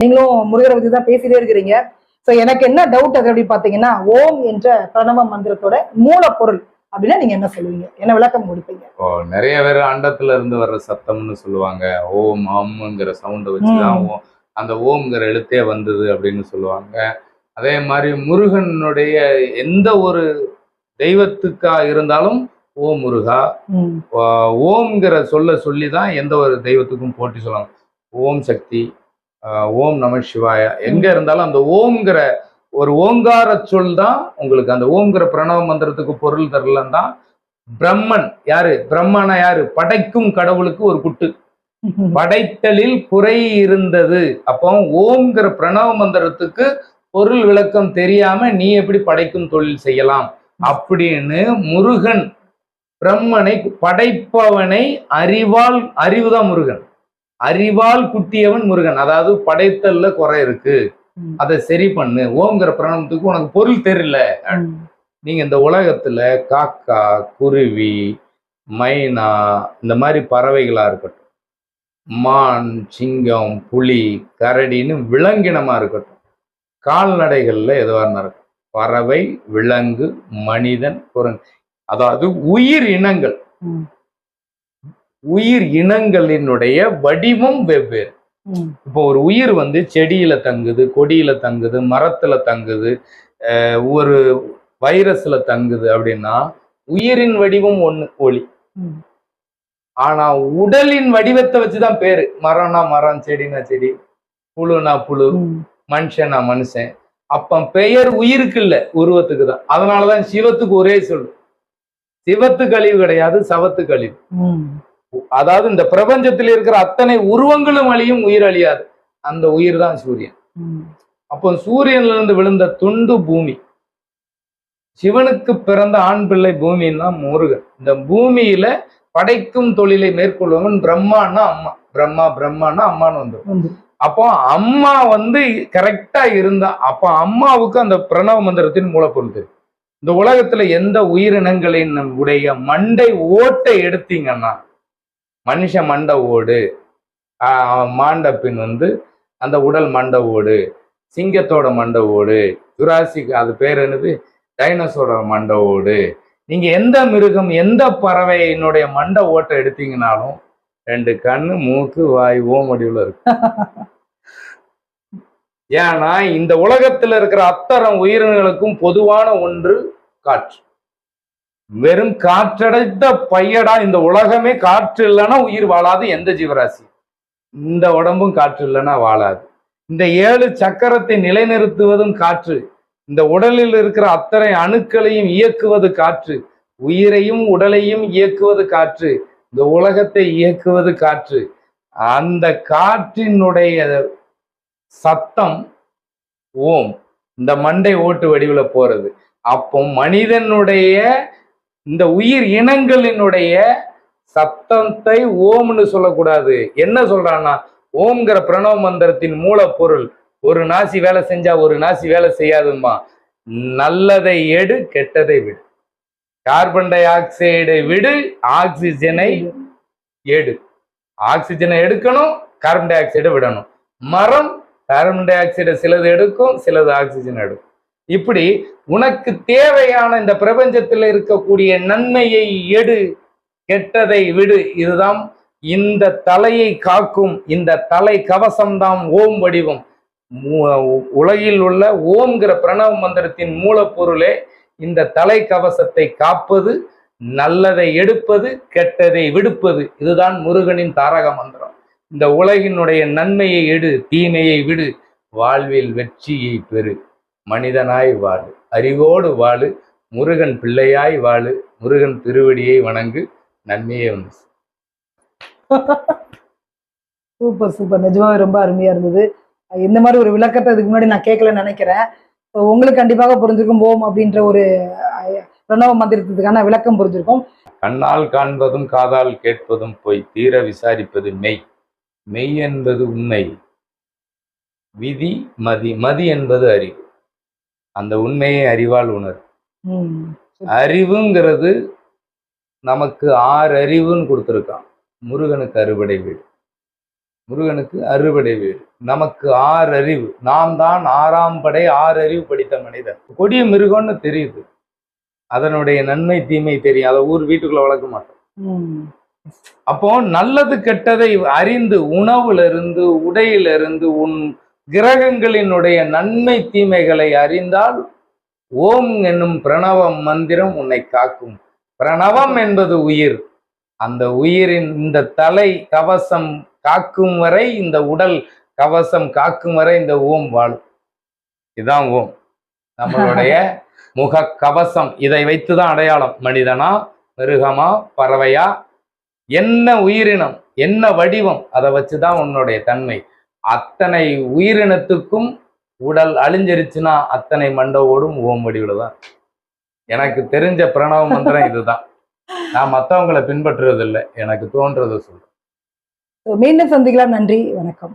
நீங்களும் முருகரை பத்தி தான் பேசிட்டே இருக்கிறீங்க. சோ எனக்கு என்ன டவுட் அது அப்படி பாத்தீங்கன்னா, ஓம் என்ற பிரணவ மந்திரத்தோட மூலப்பொருள் அப்படின்னா நீங்க என்ன சொல்லுவீங்க? என்ன விளக்கம் கொடுப்பீங்க? இப்போ நிறைய பேர் அண்டத்துல இருந்து வர்ற சத்தம்னு சொல்லுவாங்க. ஓம் அம்ங்கிற சவுண்டை வச்சுதான் அந்த ஓம்ங்கிற எழுத்தே வந்தது அப்படின்னு சொல்லுவாங்க. அதே மாதிரி முருகனுடைய எந்த ஒரு தெய்வத்துக்கா இருந்தாலும் ஓ முருகா ஓம்ங்கிற சொல்லிதான் எந்த ஒரு தெய்வத்துக்கும் போட்டி சொல்லுவாங்க. ஓம் சக்தி, ஓம் நம சிவாய, எங்க இருந்தாலும் அந்த ஓம்ங்கிற ஒரு ஓங்கார சொல் தான் உங்களுக்கு. அந்த ஓம்ங்கிற பிரணவ மந்திரத்துக்கு பொருள் தரலன்னு தான் பிரம்மன் யாரு? பிரம்மனா யாரு? படைக்கும் கடவுளுக்கு ஒரு குட்டு. படைத்தலில் குறை இருந்தது. அப்போ ஓம்ங்கிற பிரணவ மந்திரத்துக்கு பொருள் விளக்கம் தெரியாம நீ எப்படி படைக்கும் தொழில் செய்யலாம் அப்படின்னு முருகன் பிரம்மனை படைப்பவனை அறிவுதான் முருகன். அறிவால் குட்டியவன் முருகன். அதாவது படைத்தல்ல குறை இருக்கு, அதை சரி பண்ணு. ஓம்ங்கிற பிரணவத்துக்கு உனக்கு பொருள் தெரியல. நீங்க இந்த உலகத்துல காக்கா, குருவி, மைனா, இந்த மாதிரி பறவைகளா இருக்கட்டும், மான், சிங்கம், புலி, கரடின்னு விலங்கினமா இருக்கட்டும், கால்நடைகள்ல எதுவா இருக்கட்டும், பறவை, விலங்கு, மனிதன், குரங்கு, அதாவது உயிர் இனங்கள். உயிர் இனங்களினுடைய வடிவம் வெவ்வேறு. இப்போ ஒரு உயிர் செடியில தங்குது, கொடியில தங்குது, மரத்துல தங்குது, ஒரு வைரஸ்ல தங்குது அப்படின்னா உயிரின் வடிவம் ஒண்ணு ஒளி. ஆனா உடலின் வடிவத்தை வச்சுதான் பேரு. மரம்னா மரம், செடினா செடி, புழுனா புழு, மனுஷனா மனுஷன். அப்ப பெயர் உயிருக்கு இல்ல, உருவத்துக்கு தான். அதனாலதான் சிவத்துக்கு ஒரே சொல்லு. சிவத்துக்கு அழிவு கிடையாது, சவத்துக்கு அழிவு. அதாவது இந்த பிரபஞ்சத்தில் இருக்கிற அத்தனை உருவங்களும் அழியும், உயிர் அழியாது. அந்த உயிர் தான் சூரியன். அப்போ சூரியன்ல இருந்து விழுந்த துண்டு பூமி. சிவனுக்கு பிறந்த ஆண் பிள்ளை பூமின்னா முருகன். இந்த பூமியில படைக்கும் தொழிலை மேற்கொள்வவன் பிரம்மான்னா அம்மா. பிரம்மான்னா அம்மான்னு வந்துடும். அப்போ அம்மா கரெக்டா இருந்தா, அப்போ அம்மாவுக்கு அந்த பிரணவ மந்திரத்தின் மூலப்பொருள் தெரியும். இந்த உலகத்துல எந்த உயிரினங்களின் உடைய மண்டை ஓட்டை எடுத்தீங்கன்னா, மனுஷ மண்டை ஓடு, மாண்ட பின் அந்த உடல் மண்டை ஓடு, சிங்கத்தோட மண்டை ஓடு, ஜுராசிக் அது பேர் என்னது, டைனோசரோட மண்டை ஓடு. நீங்க எந்த மிருகம், எந்த பறவையினுடைய மண்டை ஓட்டை எடுத்தீங்கன்னாலும் 2 கண்ணு, மூக்கு, வாய், ஓம் வடிவுல இருக்கு. ஏன்னா இந்த உலகத்துல இருக்கிற அத்தனை உயிரினங்களுக்கும் பொதுவான ஒன்று காற்று. வெறும் காற்றடைத்த பையடா இந்த உலகமே. காற்று இல்லைன்னா உயிர் வாழாது எந்த ஜீவராசி. இந்த உடம்பும் காற்று இல்லைன்னா வாழாது. இந்த 7 சக்கரத்தை நிலைநிறுத்துவதும் காற்று. இந்த உடலில் இருக்கிற அத்தனை அணுக்களையும் இயக்குவது காற்று. உயிரையும் உடலையும் இயக்குவது காற்று. இந்த உலகத்தை இயக்குவது காற்று. அந்த காற்றினுடைய சத்தம் ஓம். இந்த மண்டை ஓட்டு வடிவுல போறது. அப்போ மனிதனுடைய இந்த உயிர் இனங்களினுடைய சத்தத்தை ஓம்னு சொல்லக்கூடாது. என்ன சொல்றான்னா, ஓம்ங்கிற பிரணவ மந்திரத்தின் மூலப்பொருள் ஒரு நாசி வேலை செஞ்சா ஒரு நாசி வேலை செய்யாதுமா. நல்லதை எடு, கெட்டதை விடு. கார்பன் டை ஆக்சைடை விடு, ஆக்சிஜனை எடு. ஆக்சிஜனை எடுக்கணும், கார்பன் டை ஆக்சைடை விடணும். மரம் கார்பன் டை ஆக்சைடை சிலது எடுக்கும், சிலது ஆக்சிஜன் எடுக்கும். இப்படி உனக்கு தேவையான இந்த பிரபஞ்சத்தில் இருக்கக்கூடிய நன்மையை எடு, கெட்டதை விடு. இதுதான் இந்த தலையை காக்கும் இந்த தலை கவசம்தான் ஓம் வடிவம். உலகில் உள்ள ஓம்ங்கிற பிரணவ மந்திரத்தின் மூலப்பொருளே இந்த தலை கவசத்தை காப்பது, நல்லதை எடுப்பது, கெட்டதை விடுப்பது. இதுதான் முருகனின் தாரக மந்திரம். இந்த உலகினுடைய நன்மையை எடு, தீமையை விடு, வாழ்வில் வெற்றியை பெறு, மனிதனாய் வாழு, அறிவோடு வாழு, முருகன் பிள்ளையாய் வாழு, முருகன் திருவடியை வணங்கு, நன்மையே வந்து. சூப்பர் சூப்பர், நிஜமாவே ரொம்ப அருமையா இருந்தது. இந்த மாதிரி ஒரு விளக்கத்தை இதுக்கு முன்னாடி நான் கேட்கலன்னு நினைக்கிறேன். உங்களுக்கு கண்டிப்பாக புரிஞ்சிருக்கும் ஓம் அப்படின்ற ஒரு பிரணவ மந்திரத்துக்கான விளக்கம் புரிஞ்சிருக்கும். கண்ணால் காண்பதும் காதால் கேட்பதும் பொய், தீர விசாரிப்பது மெய். மெய் என்பது உண்மை, விதி மதி, மதி என்பது அறிவு. அந்த உண்மையை அறிவால் உணர். அறிவுங்கிறது நமக்கு 6 அறிவுன்னு கொடுத்துருக்கான். முருகனுக்கு அறுபடை வீடு. முருகனுக்கு அறுபடை வேறு, நமக்கு 6 அறிவு. நாம் தான் 6ஆம் படை, 6 அறிவு படித்த மனிதர். கொடிய மிருகம்னு தெரியுது, அதனுடைய நன்மை தீமை தெரியும். அதை வீட்டுக்குள்ள வளர்க்க மாட்டோம். அப்போ நல்லது கெட்டதை அறிந்து, உணவுல இருந்து உடையில இருந்து உன் கிரகங்களினுடைய நன்மை தீமைகளை அறிந்தால் ஓம் என்னும் பிரணவம் மந்திரம் உன்னை காக்கும். பிரணவம் என்பது உயிர். அந்த உயிரின் இந்த தலை கவசம் காக்கும் வரை, இந்த உடல் கவசம் காக்கும் வரை இந்த ஓம் வாழும். இதுதான் ஓம், நம்மளுடைய முக கவசம். இதை வைத்துதான் அடையாளம். மனிதனா, மிருகமா, பறவையா, என்ன உயிரினம், என்ன வடிவம், அதை வச்சுதான் உன்னுடைய தன்மை. அத்தனை உயிரினத்துக்கும் உடல் அழிஞ்சிருச்சுன்னா அத்தனை மண்டவோடும் ஓம் வடிவில் தான். எனக்கு தெரிஞ்ச பிரணவ மந்திரம் இதுதான். நான் மற்றவங்களை பின்பற்றுறது இல்லை, எனக்கு தோன்றதை சொல்றேன். மீண்டும் சந்திக்கலாம். நன்றி, வணக்கம்.